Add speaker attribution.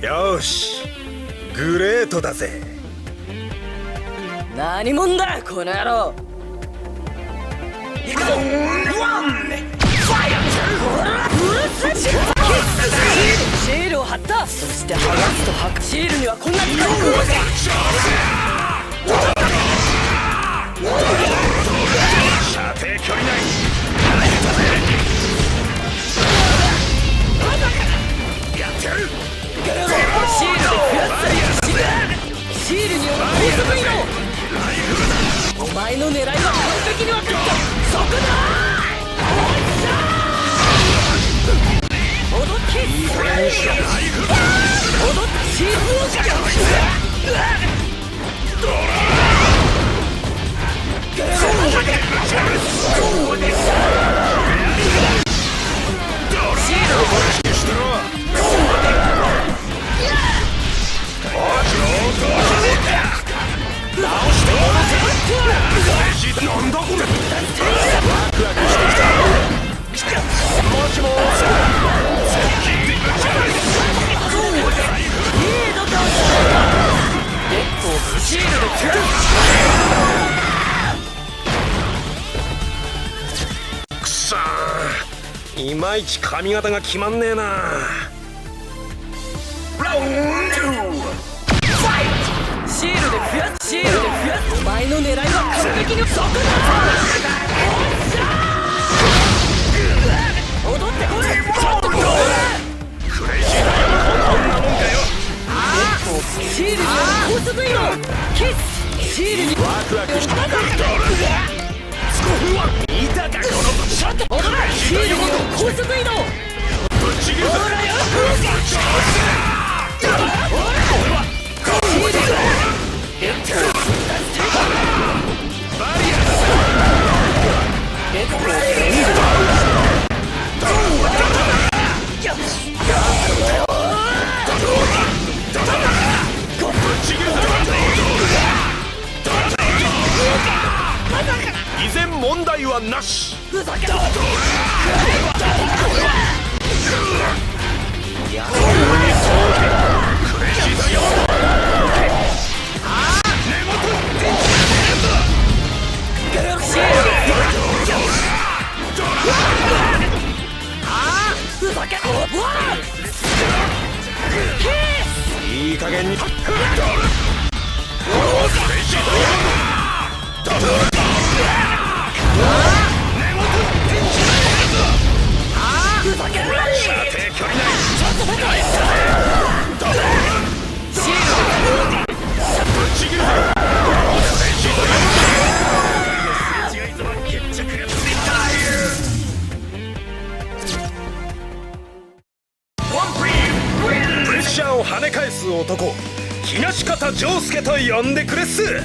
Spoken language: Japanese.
Speaker 1: よし、グレートだぜ。
Speaker 2: 何者だこの野郎。行くぞ。シールを貼った。そして剥がすと剥シールにはこんな使い方。
Speaker 1: 射程距離内。やってやる。
Speaker 2: シールで増やす。シールによる高速移動。お前の狙いは完璧に分かった。そこだ。踊っていい加減にしろ。踊ってシールをかけ。
Speaker 1: なんだこれ。
Speaker 2: シールで増やす。
Speaker 1: くそー、いまいち髪型が決まんねえな。
Speaker 2: シールで増やす。シールで増やす。お前の狙いは完璧にそこだ。踊ってこい。ちょっとこい。
Speaker 1: クレイジーだよ。こんなもんかよ。
Speaker 2: シールに高速移動。キス。シールに
Speaker 1: ワクワクした。見たかこの
Speaker 2: ちょっと踊れ。シールに高速移動。
Speaker 1: ぶっちぎるぞ。
Speaker 2: ほらよ。
Speaker 1: 依然問題はなし。
Speaker 2: ふざけろ。
Speaker 1: いい加減に。プレッシャーを跳ね返す男、東方丈介と呼んでくれっす。